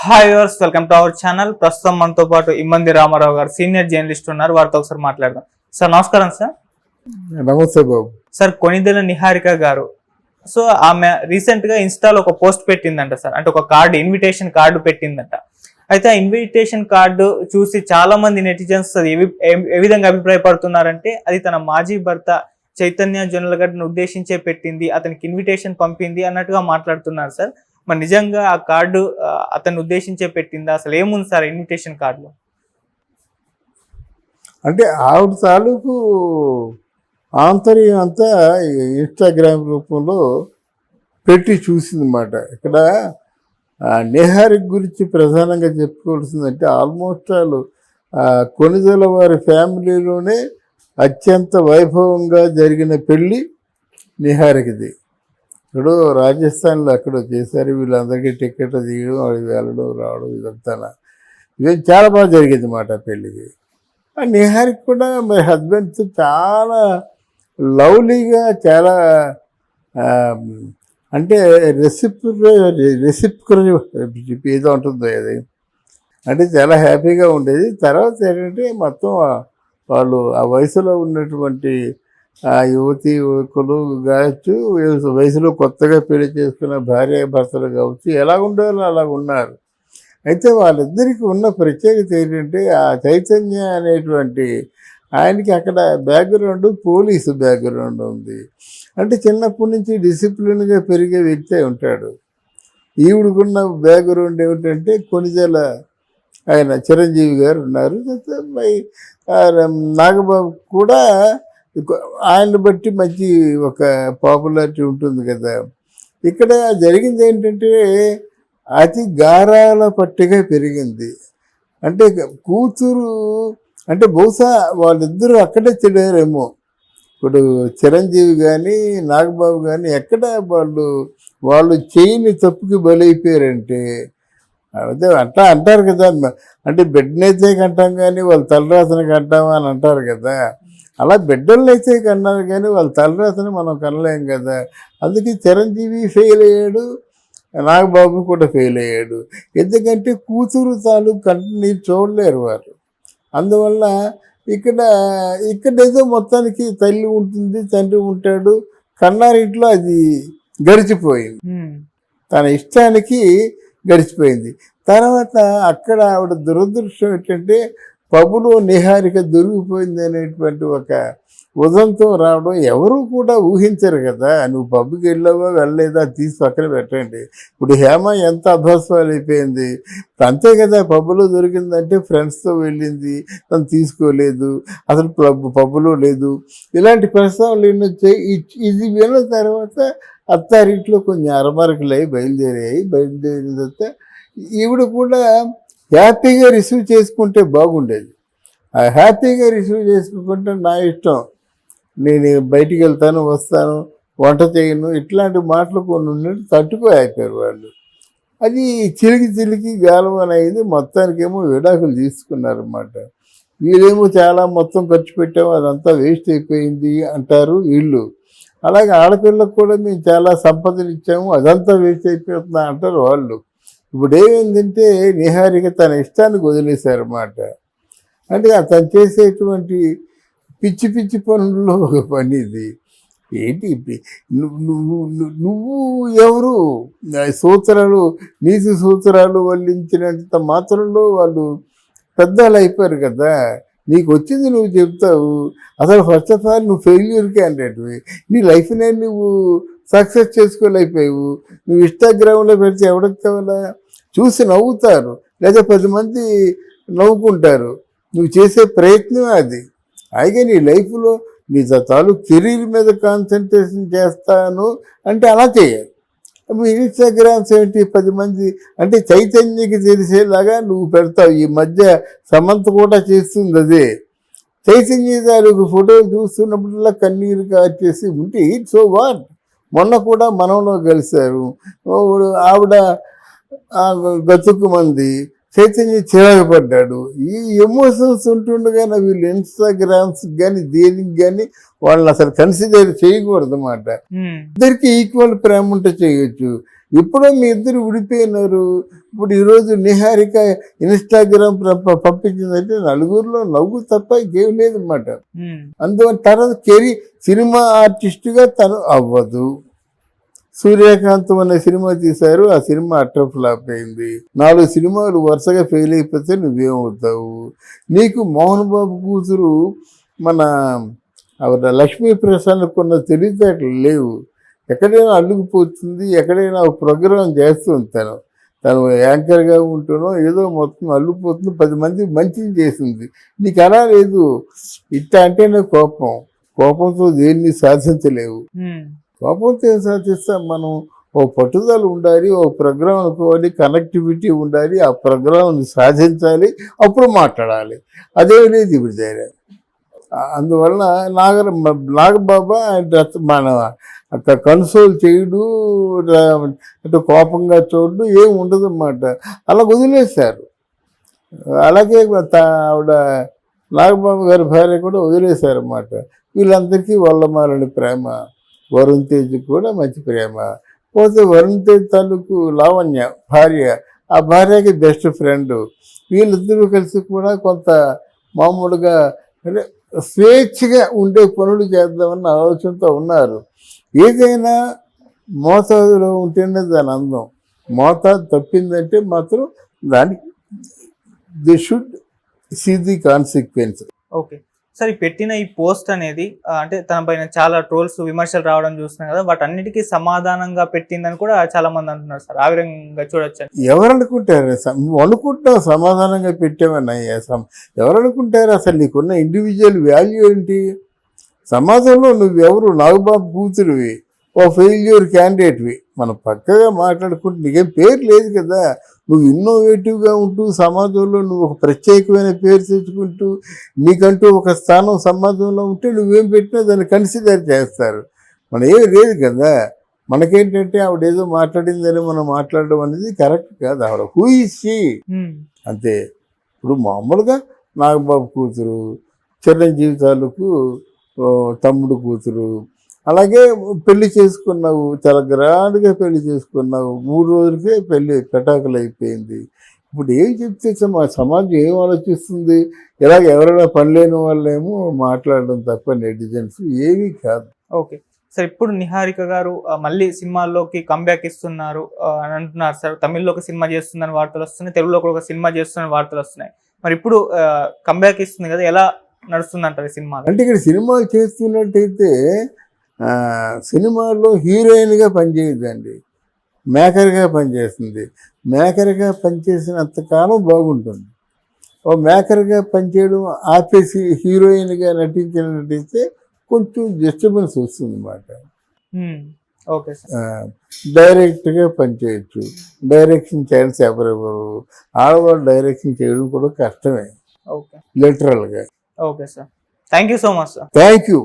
Hi viewers, welcome to our channel. ప్రస్తుతం మనతో పాటు ఇమ్మంది రామారావు గారు సీనియర్ జర్నలిస్ట్ ఉన్నారు. వారితో ఒకసారి మాట్లాడదాం. సార్ నమస్కారం. సార్ నమస్తే బాబు. సార్ కొణిదెల నిహారిక గారు, సో ఆమె రీసెంట్ గా ఇన్స్టాలో ఒక పోస్ట్ పెట్టిందంట సార్. అంటే ఒక కార్డు, ఇన్విటేషన్ కార్డు పెట్టిందంట. అయితే ఆ ఇన్విటేషన్ కార్డు చూసి చాలా మంది నెటిజన్స్ ఏ విధంగా అభిప్రాయపడుతున్నారంటే అది తన మాజీ భర్త చైతన్య జొన్నలగడ్డను ఉద్దేశించే పెట్టింది, అతనికి ఇన్విటేషన్ పంపింది అన్నట్టుగా మాట్లాడుతున్నారు సార్. మరి నిజంగా ఆ కార్డు అతన్ని ఉద్దేశించే పెట్టిందా? అసలు ఏముంది సార్ ఇన్విటేషన్ కార్డులో? అంటే ఆవిడ తాలూకు ఆంతర్యం అంతా ఇన్స్టాగ్రామ్ రూపంలో పెట్టి చూసిందన్నమాట. ఇక్కడ నిహారిక గురించి ప్రధానంగా చెప్పుకోవాల్సిందంటే ఆల్మోస్ట్ వాళ్ళు కొణిదెల వారి ఫ్యామిలీలోనే అత్యంత వైభవంగా జరిగిన పెళ్ళి నిహారికది. ఇప్పుడు రాజస్థాన్లో అక్కడ చేశారు. వీళ్ళందరికీ టికెట్ తీయడం, వాడికి వెళ్ళడం రావడం ఇదంతా ఇవి చాలా బాగా జరిగింది అన్నమాట పెళ్ళికి. నిహారిక కూడా మా హస్బెండ్తో చాలా లవ్లీగా, చాలా అంటే రెసిప్రల్ ఏదో ఉంటుందో అది, అంటే చాలా హ్యాపీగా ఉండేది. తర్వాత ఏంటంటే మొత్తం వాళ్ళు ఆ వయసులో ఉన్నటువంటి ఆ యువతి యువకులు కావచ్చు, వయసులో కొత్తగా పెళ్లి చేసుకున్న భార్య భర్తలు కావచ్చు, ఎలా ఉండాలో అలా ఉన్నారు. అయితే వాళ్ళిద్దరికీ ఉన్న ప్రత్యేకత ఏంటంటే ఆ చైతన్య అనేటువంటి ఆయనకి అక్కడ బ్యాక్గ్రౌండ్ పోలీసు బ్యాక్గ్రౌండ్ ఉంది. అంటే చిన్నప్పటి నుంచి డిసిప్లిన్గా పెరిగే వ్యక్తి ఉంటాడు. ఈవిడకున్న బ్యాక్గ్రౌండ్ ఏమిటంటే కొణిదెల ఆయన చిరంజీవి గారు ఉన్నారు. నాగబాబు కూడా ఆయన బట్టి మంచి ఒక పాపులారిటీ ఉంటుంది కదా. ఇక్కడ జరిగింది ఏంటంటే అతి గారాల పట్టిగా పెరిగింది. అంటే కూతురు అంటే బహుశా వాళ్ళిద్దరూ అక్కడే చెడారేమో. ఇప్పుడు చిరంజీవి కానీ నాగబాబు కానీ ఎక్కడ వాళ్ళు చేయని తప్పుకి బలైపోయారంటే, అదే అట్లా అంటారు కదా, అంటే బిడ్డనైతే కంటాం కానీ వాళ్ళు తలరాతను కంటామా అని అంటారు కదా. అలా బిడ్డలను అయితే కన్నారు కానీ వాళ్ళ తలరాతను మనం కనలేం కదా. అందుకే చిరంజీవి ఫెయిల్ అయ్యాడు, నాగబాబు కూడా ఫెయిల్ అయ్యాడు. ఎందుకంటే కూతురు తాలూకు కంటిని చూడలేరు వారు. అందువల్ల ఇక్కడేదో మొత్తానికి తల్లి ఉంటుంది, తండ్రి ఉంటాడు, కన్నారింట్లో అది గడిచిపోయింది, తన ఇష్టానికి గడిచిపోయింది. తర్వాత అక్కడ ఆవిడ దురదృష్టం ఏంటంటే పబ్బులో నిహారిక దొరికిపోయింది అనేటువంటి ఒక ఉదంతం రావడం ఎవరు కూడా ఊహించరు కదా. నువ్వు పబ్బుకి వెళ్ళావా వెళ్ళలేదా తీసి పక్కన పెట్టండి. ఇప్పుడు హేమ ఎంత అభ్యాసాలు అయిపోయింది, అంతే కదా. పబ్బులో దొరికిందంటే ఫ్రెండ్స్తో వెళ్ళింది, తను తీసుకోలేదు, అసలు పబ్బులో లేదు, ఇలాంటి ప్రస్తావనలు ఎన్ని వచ్చాయి. ఇది విన్న తర్వాత అత్తారింట్లో కొంచెం అరమరకలు అయి బయలుదేరిన తర్వాత ఈవిడ కూడా హ్యాపీగా రిసీవ్ చేసుకుంటే బాగుండేది. ఆ హ్యాపీగా రిసీవ్ చేసుకుంటే నా ఇష్టం, నేను బయటికి వెళ్తాను, వస్తాను, వంట చేయను, ఇట్లాంటి మాటలు కొన్ని ఉన్నట్టు తట్టుకోలేకపోయారు వాళ్ళు. అది చిలికి గాలమని అయింది. మొత్తానికేమో విడాకులు తీసుకున్నారన్నమాట. వీళ్ళేమో చాలా మొత్తం ఖర్చు పెట్టాము, అదంతా వేస్ట్ అయిపోయింది అంటారు వీళ్ళు. అలాగే ఆడపిల్లకు కూడా మేము చాలా సంపదలు ఇచ్చాము, అదంతా వేస్ట్ అయిపోతుందా అంటారు వాళ్ళు. ఇప్పుడు ఏమైందంటే నిహారిక తన ఇష్టానికి వదిలేశారన్నమాట. అంటే తను చేసేటువంటి పిచ్చి పిచ్చి పనుల్లో ఒక పని ఇది. ఏంటి నువ్వు ఎవరు సూత్రాలు, నీతి సూత్రాలు వల్లించినంత మాత్రంలో వాళ్ళు పెద్దలు అయిపోయారు కదా. నీకు వచ్చింది నువ్వు చెప్తావు. అసలు ఫస్ట్ ఆఫ్ ఆల్ నువ్వు ఫెయిల్యూర్ క్యాండిడేట్వి. నీ లైఫ్నే నువ్వు సక్సెస్ చేసుకోలేకపోయావు. నువ్వు ఇన్స్టాగ్రామ్లో పెడితే ఎవరికి కావాలా? చూసి నవ్వుతారు, లేదా 10 మంది నవ్వుకుంటారు. నువ్వు చేసే ప్రయత్నం అది. అయితే నీ లైఫ్లో నీ తాలూకు కెరీర్ మీద కాన్సన్ట్రేషన్ చేస్తాను అంటే అలా చేయాలి. ఇన్స్టాగ్రామ్స్ ఏంటి 10 మంది అంటే చైతన్యకి తెలిసేలాగా నువ్వు పెడతావు. ఈ మధ్య సమంత కూడా చేస్తుంది అదే. చైతన్య తాలూకు ఫోటోలు చూస్తున్నప్పుడల్లా కన్నీరు కార్చేసి ఉంటే సో వాట్. మొన్న కూడా మనంలో కలిశారు, ఆవిడ గతుకు మంది, చైతన్య చిరాకు పడ్డాడు. ఈ ఎమోషన్స్ ఉంటుండగానే వీళ్ళు ఇన్స్టాగ్రామ్స్ కానీ దేనికి కానీ వాళ్ళని అసలు కన్సిడర్ చేయకూడదు అన్నమాట. ఇద్దరికి ఈక్వల్ ప్రేమ ఉంటే చేయొచ్చు. ఎప్పుడో మీ ఇద్దరు విడిపోయినారు. ఇప్పుడు ఈరోజు నిహారిక ఇన్స్టాగ్రామ్ పంపించిందంటే నలుగురిలో నవ్వు తప్ప ఇంకేం లేదన్నమాట. అందువల్ల తర్వాత సినిమా ఆర్టిస్టుగా తను అవ్వదు. సూర్యకాంతం అనే సినిమా తీశారు, ఆ సినిమా అట్టర్ ఫ్లాప్ అయింది. 4 సినిమాలు వరుసగా ఫెయిల్ అయిపోతే నువ్వేమవుతావు? నీకు మోహన్ బాబు కూతురు మన ఆవిడ లక్ష్మీ ప్రసాద్కు ఉన్న తెలివితేటలు లేవు. ఎక్కడైనా అల్లుకుపోతుంది, ఎక్కడైనా ఒక ప్రోగ్రాం చేస్తూ ఉంటాను. తను యాంకర్గా ఉంటునో ఏదో మొత్తం అల్లుకుపోతుంది, 10 మంది మంచిది చేసింది. నీకు అలా లేదు. ఇట్లా అంటేనే కోపంతో దేన్ని సాధించలేవు. కోపంతో ఏం సాధిస్తాం మనం? ఓ పట్టుదల ఉండాలి, ఓ ప్రోగ్రాం అనుకోవాలి, కనెక్టివిటీ ఉండాలి, ఆ ప్రోగ్రాంని సాధించాలి, అప్పుడు మాట్లాడాలి. అదే లేదు ఇప్పుడు ధైర్యం. అందువలన నాగబాబా మన అట్లా కన్సోల్ చేయడు, అటు కోపంగా చూడడు, ఏం ఉండదు అన్నమాట. అలా వదిలేశారు. అలాగే ఆవిడ నాగబాబు గారి భార్య కూడా వదిలేశారన్నమాట. వీళ్ళందరికీ వల్లమాలని ప్రేమ, వరుణ్ తేజ్ కూడా మంచి ప్రేమ. పోతే వరుణ్ తేజ్ తాలూకు లావణ్య భార్య, ఆ భార్యకి బెస్ట్ ఫ్రెండ్. వీళ్ళిద్దరూ కలిసి కూడా కొంత మామూలుగా అంటే స్వేచ్ఛగా ఉండే పనులు చేద్దామన్న ఆలోచనతో ఉన్నారు. ఏదైనా మోతాదులో ఉంటేనే దాని అందం. మోతాదు తప్పిందంటే మాత్రం దానికి they should see the consequence. Okay sir, ఈ పెట్టిన ఈ పోస్ట్ అనేది అంటే తన పైన చాలా ట్రోల్స్, విమర్శలు రావడం చూస్తున్నాం కదా, వాటన్నిటికీ సమాధానంగా పెట్టిందని కూడా చాలా మంది అంటున్నారు సార్. ఆ విధంగా చూడొచ్చు. ఎవరు అనుకుంటారు? అనుకుంటావు సమాధానంగా పెట్టామని. ఎవరు అనుకుంటారు? అసలు నీకున్న ఇండివిజువల్ వాల్యూ ఏంటి? సమాజంలో నువ్వెవరు? నాగబాబు కూతురువి, ఓ ఫెయిల్యూర్ క్యాండిడేట్వి. మనం పక్కగా మాట్లాడుకుంటూ నీకేం పేరు లేదు కదా. నువ్వు ఇన్నోవేటివ్గా ఉంటూ సమాజంలో నువ్వు ఒక ప్రత్యేకమైన పేరు తెచ్చుకుంటూ నీకంటూ ఒక స్థానం సమాజంలో ఉంటే నువ్వేం పెట్టినా దాన్ని కన్సిడర్ చేస్తారు. మనం ఏమి లేదు కదా. మనకేంటంటే ఆవిడ ఏదో మాట్లాడిందని మనం మాట్లాడడం అనేది కరెక్ట్ కాదు. ఆవిడ హూ ఈజ్ షీ అంతే. ఇప్పుడు మామూలుగా నాగబాబు కూతురు, చిరంజీవి తాలూకు తమ్ముడు కూతురు, అలాగే పెళ్లి చేసుకున్నావు, చాలా గ్రాండ్గా పెళ్లి చేసుకున్నావు, 3 రోజులకే పెళ్లి పెటాకులు అయిపోయింది. ఇప్పుడు ఏం చెప్తే సమాజం ఏం ఆలోచిస్తుంది? ఇలాగ ఎవరైనా పని లేని వాళ్ళేమో మాట్లాడడం తప్ప నెటిజన్స్ ఏమీ కాదు. ఓకే సార్, ఇప్పుడు నిహారిక గారు మళ్ళీ సినిమాల్లోకి కంబ్యాక్ ఇస్తున్నారు అని అంటున్నారు సార్. తమిళ్లో ఒక సినిమా చేస్తుందని వార్తలు వస్తున్నాయి, తెలుగులో కూడా ఒక సినిమా చేస్తుందని వార్తలు వస్తున్నాయి. మరి ఇప్పుడు కంబ్యాక్ ఇస్తుంది కదా, ఎలా నడుస్తుంది అంటారు ఈ సినిమా? అంటే ఇక్కడ సినిమాలు చేస్తున్నట్టయితే సినిమాల్లో హీరోయిన్గా పనిచేయద్దండి, మేకర్గా పనిచేస్తుంది. మేకర్గా పనిచేసినంతకాలం బాగుంటుంది. ఓ మేకర్గా పనిచేయడం ఆపేసి హీరోయిన్గా నటించినట్టయితే కొంచెం డిస్టర్బెన్స్ వస్తుంది అన్నమాట. Okay sir. డైరెక్ట్గా పనిచేయచ్చు, డైరెక్షన్ ఛాన్స్ ఎవరెవరు. ఆడవాళ్ళు డైరెక్షన్ చేయడం కూడా కష్టమే. ఓకే, లిటరల్గా. Okay sir, thank you so much sir. Thank you.